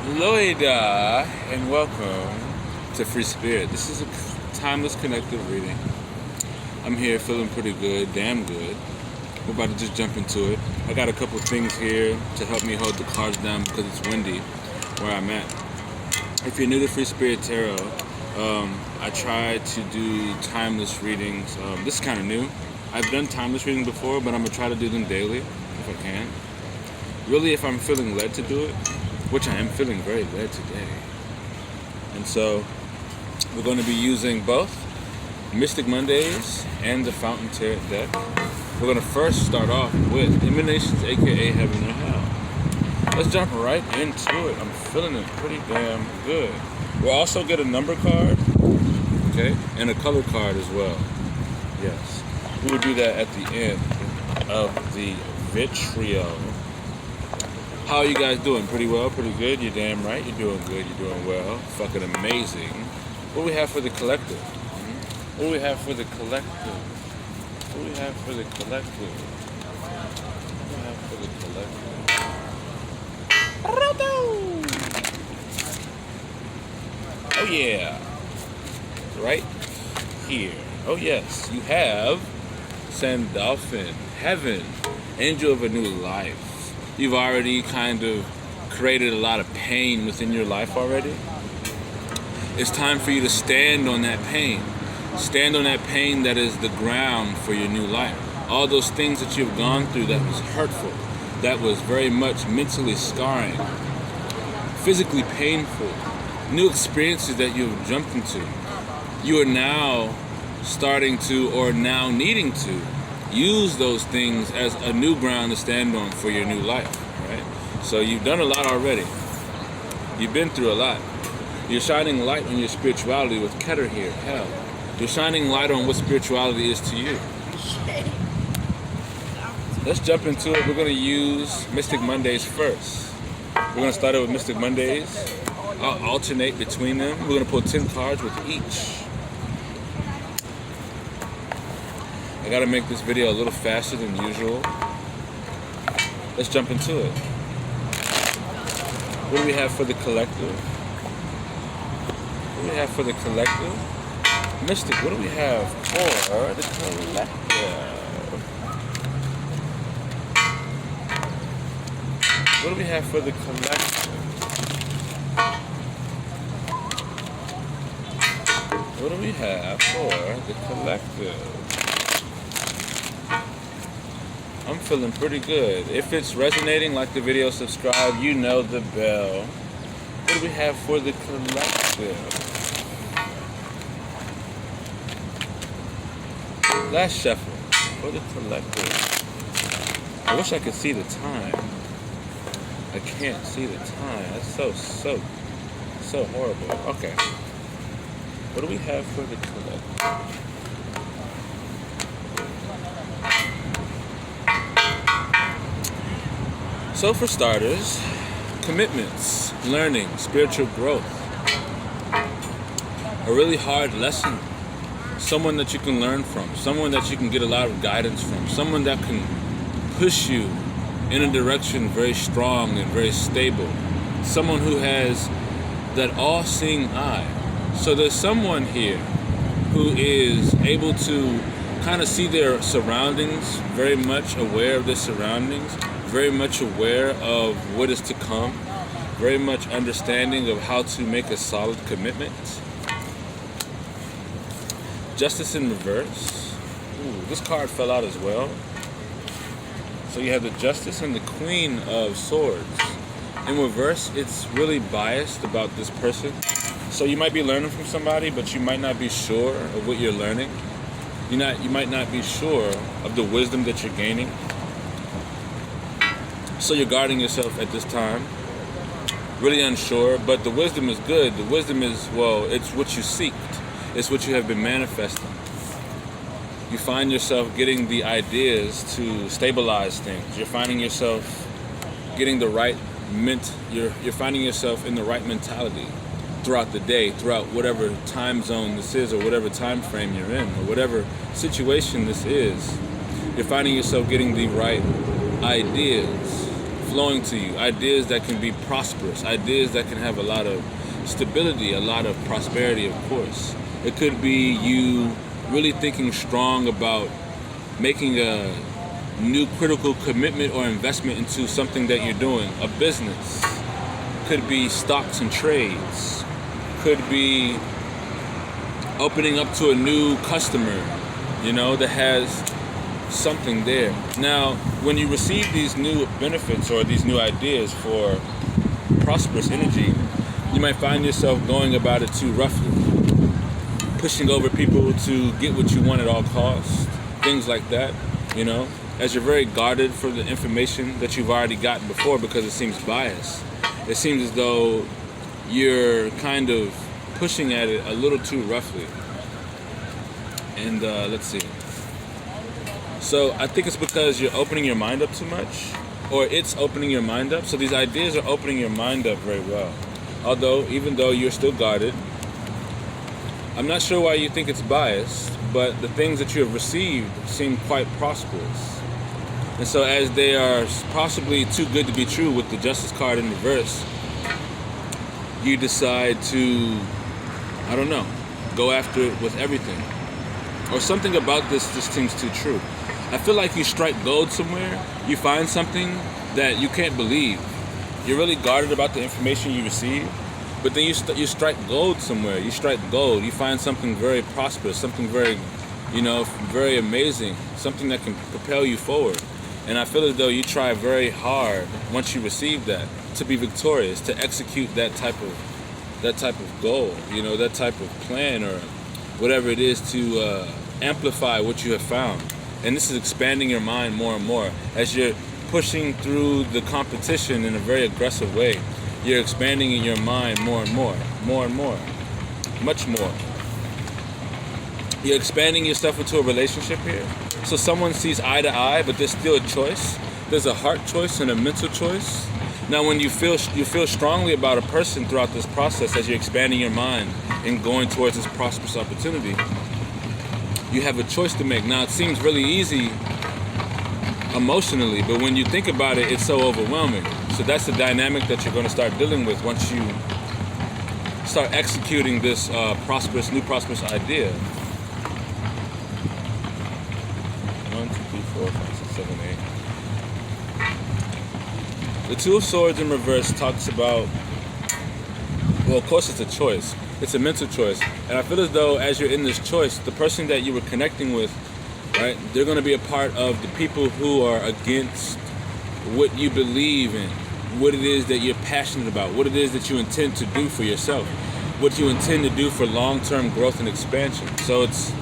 Loida, and welcome to Free Spirit. This is a timeless connective reading. I'm here feeling pretty good, damn good. We're about to just jump into it. I got a couple things here to help me hold the cards down because it's windy where I'm at. If you're new to Free Spirit Tarot, I try to do timeless readings. This is kind of new. I've done timeless readings before, but I'm going to try to do them daily if I can. Really, if I'm feeling led to do it, which I am feeling very led today. And so we're going to be using both Mystic Mondays and the Fountain Tarot deck. We're going to first start off with Emanations, aka Heaven or Hell. Let's jump right into it. I'm feeling it pretty damn good. We'll also get a number card, okay, and a color card as well. Yes, we will do that at the end of the vitriol. How are you guys doing? Pretty well, pretty good? You're damn right. You're doing good. You're doing well. Fucking amazing. What do we have for the collective? What do we have for the collective? What do we have for the collective? What do we have for the collective? Oh yeah. Right here. Oh yes. You have Sandalphon, Heaven, Angel of a New Life. You've already kind of created a lot of pain within your life already. It's time for you to stand on that pain. Stand on that pain that is the ground for your new life. All those things that you've gone through that was hurtful, that was very much mentally scarring, physically painful, new experiences that you've jumped into. You are now starting to, or now needing to, use those things as a new ground to stand on for your new life, right? So you've done a lot already. You've been through a lot. You're shining light on your spirituality with Keter here, hell. You're shining light on what spirituality is to you. Let's jump into it. We're going to use Mystic Mondays first. We're going to start out with Mystic Mondays. I'll alternate between them. We're going to pull 10 cards with each. I gotta make this video a little faster than usual. Let's jump into it. What do we have for the collective? What do we have for the collective? Mystic, what do we have for the collective? What do we have for the collective? What do we have for the collective? I'm feeling pretty good. If it's resonating, like the video, subscribe, you know the bell. What do we have for the collective? Last shuffle for the collective. I wish I could see the time. I can't see the time. That's so horrible. Okay. What do we have for the collective? So for starters, commitments, learning, spiritual growth, a really hard lesson, someone that you can learn from, someone that you can get a lot of guidance from, someone that can push you in a direction very strong and very stable, someone who has that all-seeing eye. So there's someone here who is able to kind of see their surroundings, very much aware of their surroundings, very much aware of what is to come, very much understanding of how to make a solid commitment. Justice in reverse. Ooh, this card fell out as well. So you have the Justice and the Queen of Swords. In reverse, it's really biased about this person. So you might be learning from somebody, but you might not be sure of what you're learning. You might not be sure of the wisdom that you're gaining. So you're guarding yourself at this time, really unsure, but the wisdom is good. The wisdom is, well, it's what you seeked. It's what you have been manifesting. You find yourself getting the ideas to stabilize things. You're finding yourself getting the right you're finding yourself in the right mentality throughout the day, throughout whatever time zone this is, or whatever time frame you're in, or whatever situation this is. You're finding yourself getting the right ideas flowing to you, ideas that can be prosperous, ideas that can have a lot of stability, a lot of prosperity, of course. It could be you really thinking strong about making a new critical commitment or investment into something that you're doing, a business. Could be stocks and trades. Could be opening up to a new customer, that has something there. Now, when you receive these new benefits or these new ideas for prosperous energy, you might find yourself going about it too roughly, pushing over people to get what you want at all costs, things like that, as you're very guarded for the information that you've already gotten before because it seems biased. It seems as though you're kind of pushing at it a little too roughly. And let's see. So I think it's because you're opening your mind up too much, or it's opening your mind up. So these ideas are opening your mind up very well. Even though you're still guarded, I'm not sure why you think it's biased, but the things that you have received seem quite prosperous. And so as they are possibly too good to be true with the Justice card in reverse, you decide to, go after it with everything. Or something about this just seems too true. I feel like you strike gold somewhere, you find something that you can't believe. You're really guarded about the information you receive, but then you strike gold somewhere. You strike gold. You find something very prosperous, something very, very amazing, something that can propel you forward. And I feel as though you try very hard once you receive that to be victorious, to execute that type of goal, that type of plan or whatever it is to amplify what you have found. And this is expanding your mind more and more as you're pushing through the competition in a very aggressive way. You're expanding in your mind more and more, much more. You're expanding yourself into a relationship here. So someone sees eye to eye, but there's still a choice. There's a heart choice and a mental choice. Now, when you feel strongly about a person throughout this process, as you're expanding your mind and going towards this prosperous opportunity, you have a choice to make. Now, it seems really easy emotionally, but when you think about it, it's so overwhelming. So that's the dynamic that you're going to start dealing with once you start executing this new prosperous idea. 1, 2, 3, 4, 5, 6, 7, 8. The Two of Swords in reverse talks about, well, of course it's a choice. It's a mental choice. And I feel as though as you're in this choice, the person that you were connecting with, right, they're going to be a part of the people who are against what you believe in, what it is that you're passionate about, what it is that you intend to do for yourself, what you intend to do for long-term growth and expansion. So it's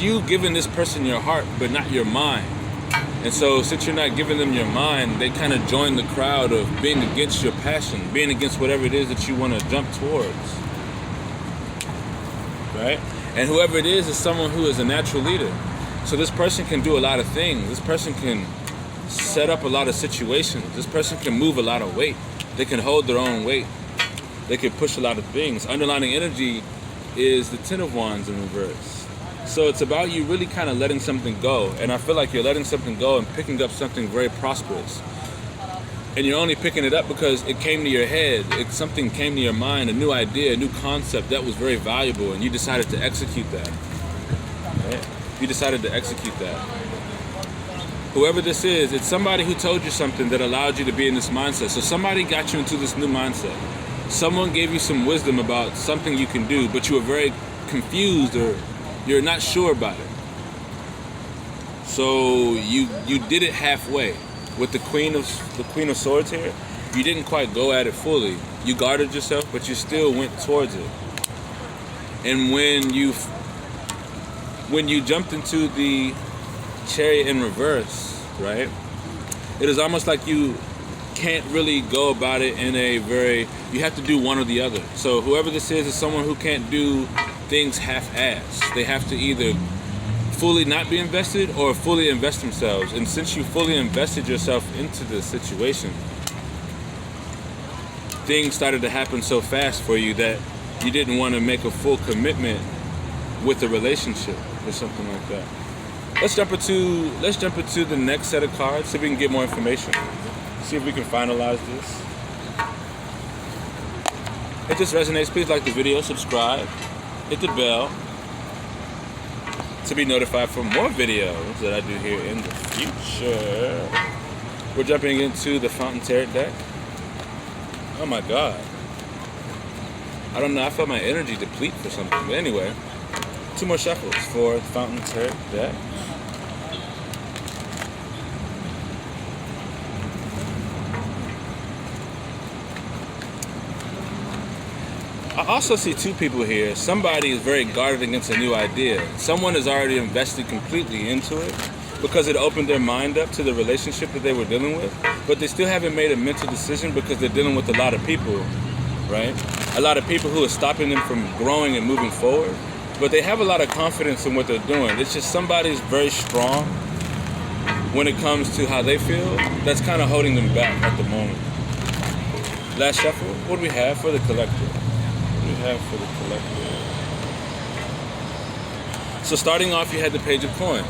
you giving this person your heart, but not your mind. And so since you're not giving them your mind, they kind of join the crowd of being against your passion, being against whatever it is that you want to jump towards. Right? And whoever it is someone who is a natural leader. So this person can do a lot of things. This person can set up a lot of situations. This person can move a lot of weight. They can hold their own weight. They can push a lot of things. Underlining energy is the Ten of Wands in reverse. So it's about you really kind of letting something go. And I feel like you're letting something go and picking up something very prosperous. And you're only picking it up because it came to your head. Something came to your mind, a new idea, a new concept that was very valuable, and you decided to execute that. Right? You decided to execute that. Whoever this is, it's somebody who told you something that allowed you to be in this mindset. So somebody got you into this new mindset. Someone gave you some wisdom about something you can do, but you were very confused or you're not sure about it. So you did it halfway. With the Queen of Swords here, you didn't quite go at it fully. You guarded yourself, but you still went towards it. And when you jumped into the Chariot in reverse, right? It is almost like you can't really go about it in a you have to do one or the other. So whoever this is someone who can't do things half-assed. They have to either fully not be invested or fully invest themselves. And since you fully invested yourself into the situation, things started to happen so fast for you that you didn't want to make a full commitment with the relationship or something like that. Let's jump into the next set of cards so we can get more information. See if we can finalize this. If this resonates, please like the video, subscribe, hit the bell to be notified for more videos that I do here in the future. We're jumping into the Fountain Tarot deck. Oh my God. I don't know, I felt my energy deplete for something. But anyway, 2 more shuffles for the Fountain Tarot deck. I also see 2 people here. Somebody is very guarded against a new idea. Someone has already invested completely into it because it opened their mind up to the relationship that they were dealing with, but they still haven't made a mental decision because they're dealing with a lot of people, right? A lot of people who are stopping them from growing and moving forward, but they have a lot of confidence in what they're doing. It's just somebody's very strong when it comes to how they feel. That's kind of holding them back at the moment. Last shuffle, what do we have for the collective? For the collective. So starting off, you had the Page of Coins.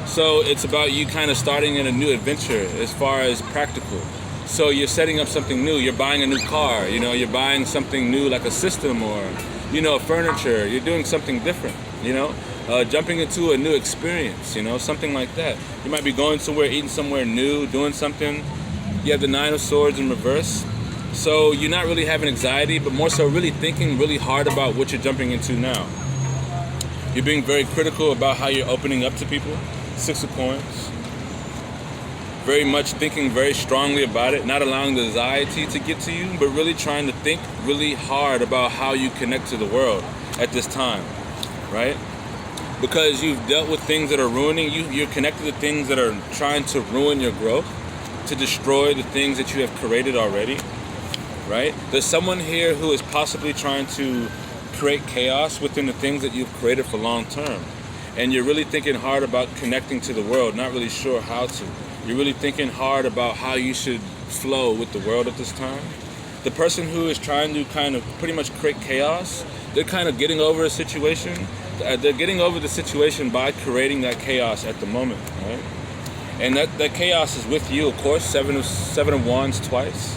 So it's about you kind of starting in a new adventure as far as practical. So you're setting up something new. You're buying a new car. You know, you're buying something new like a system or, you know, furniture. You're doing something different, you know, jumping into a new experience, you know, something like that. You might be going somewhere, eating somewhere new, doing something. You have the 9 of Swords in reverse. So you're not really having anxiety, but more so really thinking really hard about what you're jumping into now. You're being very critical about how you're opening up to people. 6 of Coins. Very much thinking very strongly about it, not allowing the anxiety to get to you, but really trying to think really hard about how you connect to the world at this time, right? Because you've dealt with things that are ruining you. You're connected to things that are trying to ruin your growth, to destroy the things that you have created already. Right? There's someone here who is possibly trying to create chaos within the things that you've created for long term. And you're really thinking hard about connecting to the world, not really sure how to. You're really thinking hard about how you should flow with the world at this time. The person who is trying to kind of pretty much create chaos, they're kind of getting over a situation. They're getting over the situation by creating that chaos at the moment, right? And that chaos is with you, of course. 7 of Wands twice.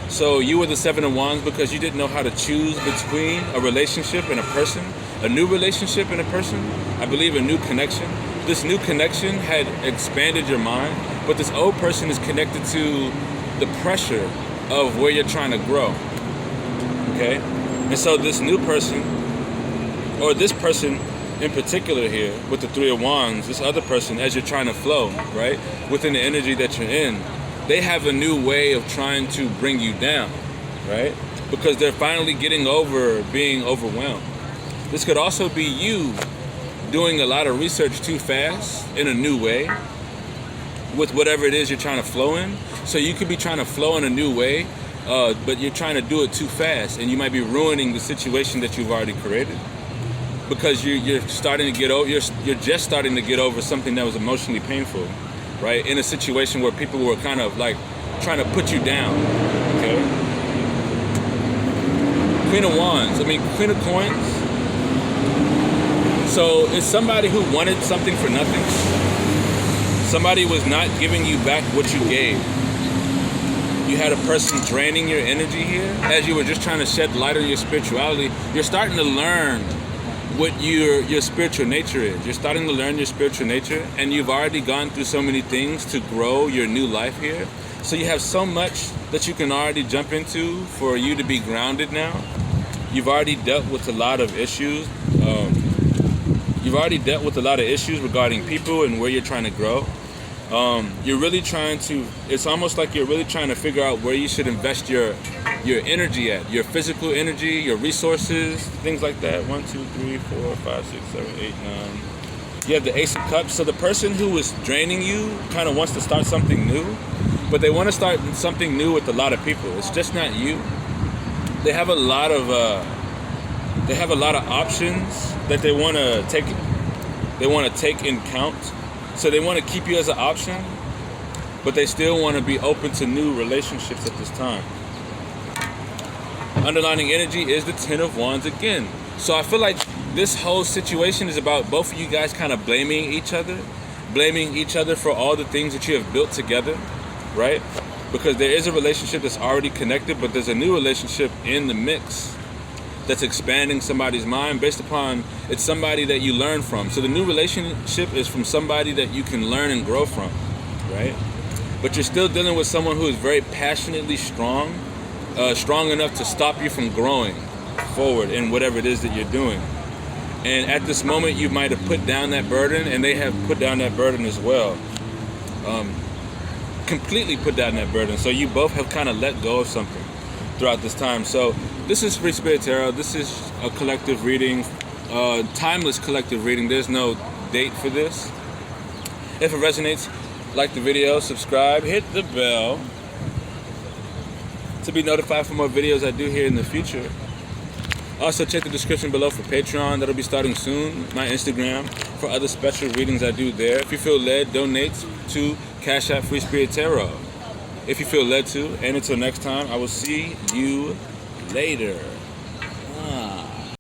So you were the 7 of Wands because you didn't know how to choose between a relationship and a person, a new relationship and a person, I believe a new connection. This new connection had expanded your mind, but this old person is connected to the pressure of where you're trying to grow, okay? And so this new person, or this person in particular here with the 3 of Wands, this other person, as you're trying to flow, right, within the energy that you're in, they have a new way of trying to bring you down, right? Because they're finally getting over being overwhelmed. This could also be you doing a lot of research too fast in a new way with whatever it is you're trying to flow in. So you could be trying to flow in a new way, but you're trying to do it too fast, and you might be ruining the situation that you've already created because you're starting to get over. You're just starting to get over something that was emotionally painful. Right, in a situation where people were kind of like trying to put you down, okay? Queen of Wands, Queen of Coins. So it's somebody who wanted something for nothing. Somebody was not giving you back what you gave. You had a person draining your energy here as you were just trying to shed light on your spirituality. You're starting to learn what your spiritual nature is. You're starting to learn your spiritual nature, and you've already gone through so many things to grow your new life here. So you have so much that you can already jump into for you to be grounded now. You've already dealt with a lot of issues. Regarding people and where you're trying to grow. You're really trying to, it's almost like you're really trying to figure out where you should invest your energy at, your physical energy, your resources, things like that. 1, 2, 3, 4, 5, 6, 7, 8, 9. You have the Ace of Cups. So the person who is draining you kind of wants to start something new, but they want to start something new with a lot of people. It's just not you. They have a lot of options that they want to take. They want to take in count. So they want to keep you as an option, but they still want to be open to new relationships at this time. Underlining energy is the 10 of Wands again. So I feel like this whole situation is about both of you guys kind of blaming each other for all the things that you have built together, right? Because there is a relationship that's already connected, but there's a new relationship in the mix that's expanding somebody's mind based upon it's somebody that you learn from. So the new relationship is from somebody that you can learn and grow from, right? But you're still dealing with someone who is very passionately strong, strong enough to stop you from growing forward in whatever it is that you're doing. And at this moment, you might have put down that burden, and they have put down that burden as well. Completely put down that burden. So you both have kind of let go of something throughout this time. So this is Free Spirit Tarot. This is a collective reading, timeless collective reading. There's no date for this. If it resonates, like the video, subscribe, hit the bell to be notified for more videos I do here in the future. Also, check the description below for Patreon. That'll be starting soon. My Instagram for other special readings I do there. If you feel led, donate to Cash App Free Spirit Tarot. If you feel led to. And until next time, I will see you later.